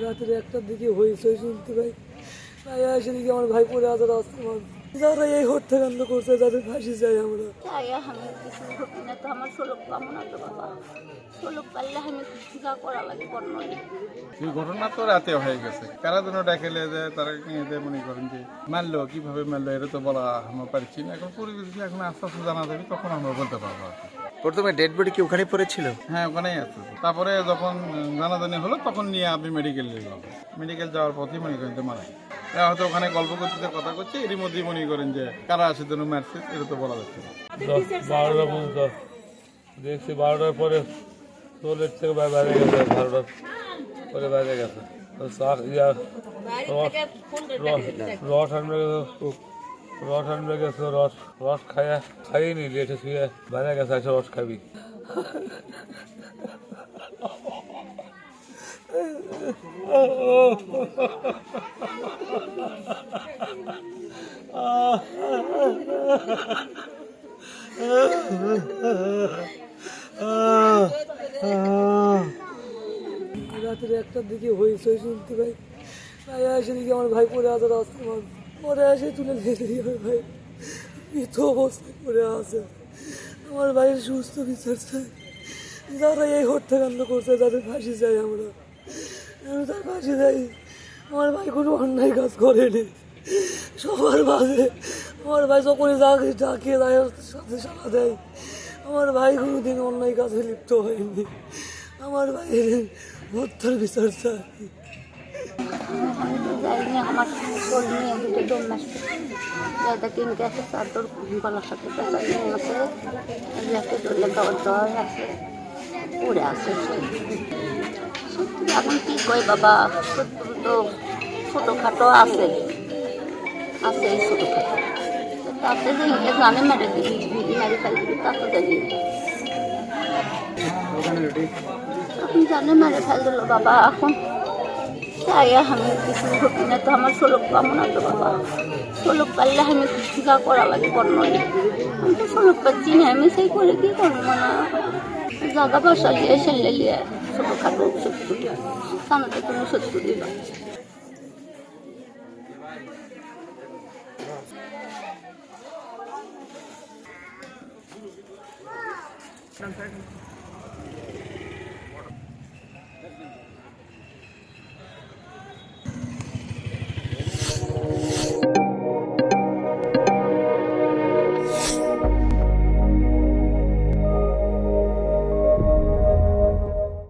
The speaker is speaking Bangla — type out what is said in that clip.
রাতের একটার দিকে হয়েছে শুনতে ভাই, তাই এসে দিকে আমার ভাই পড়ে আছে রাস্তার মধ্যে। যারা এই হত্যাকাণ্ড করছে তাদের ফাঁসি চাই আমরা। আমি কিছু ঘটি না তো আমার শোলক পাবো না তো বাবা, শোলক পারলে আমি যা করা লাগে কর্ম। এই ঘটনা তো রাতে হয়ে গেছে, কারা যেন ডাকেলে যে তারা মনে করেন যে মারলো, কিভাবে মারলো এটা তো বলা আমরা পারছি না। এখন পরিবেশ এখন আস্তে আস্তে জানা যাবে, তখন আমরা বলতে পারবো আর কি। প্রথমে ডেড বডি কি ওখানে পড়েছিল? হ্যাঁ, ওখানেই আছে। তারপরে যখন জানাজানি হলো তখন নিয়ে আপনি মেডিকেল নিয়ে যাবেন। মেডিকেল যাওয়ার পথেই মনে করেন যে মারা গেছে। হয়তো ওখানে গল্প করতে কথা করছে, এরই মধ্যেই মনে করেন যে কারা আসে যেন মারছে, এটা তো বলা যাচ্ছে না। 12টা পর্যন্ত দেখছি, 12টার পরে টয়লেট থেকে বাইরে গেছে, 12টার পরে বাইরে গেছে। রস আনবে গেছে, রস খাইনি, লেটে শুয়ে বাইরে গেছে, এসে রস খাবি। রাতের একটার দিকে হয়েছে শুনতে ভাই, তাই এসে দিকে আমার ভাই পড়ে আছে রাস্তার মধ্যে। পরে এসে তুলে দিয়েছে আমার ভাই মৃত অবস্থায় পড়ে আছে। আমার ভাইয়ের সুস্থ বিচার চাই, যারা এই হত্যাকাণ্ড করছে তাদের ফাঁসি চাই আমরা। আমি তার ফাঁসি চাই। আমার ভাই কোনো অন্যায় কাজ করেনি, সবার মাঝে আমার ভাই যখনই ডাকে সাথে সাড়া দেয়। আমার ভাই কোনোদিন অন্যায় কাজে লিপ্ত হয়নি। আমার ভাইয়ের হত্যার বিচার চাই। আমি তো যাইনি, আমার শোল নিয়ে দুটো দম মাসছে, যাতে কিনতে আছে তার তোর গলার সাথে পেঁচা নিয়ে আছে, একটা দৌড়লে খাওয়ার দেওয়া আছে, পড়ে আছে। সত্যি এখন কী কয় বাবা, সত্যি তো ছোটোখাটো আছে এই ছোটোখাটো, তাতে যে জানে মেরে দিবি, মেরে ফেলে দিবি, তা তো দেখি এখন জানে মেরে ফেল দিল বাবা। এখন চাই আমি কিছু ঘটি না তো আমার শোলক পাবো না তো বাবা, শোলক পারলে আমি যা করা লাগে কর্ম। আমি তো শোলক পাচ্ছি না, আমি সেই করে কি করবো না, জায়গা পয়সা নিয়ে সেলে নিয়ে ছোটোখাটো সত্যি জানাতে তুমি সত্যি দিবা।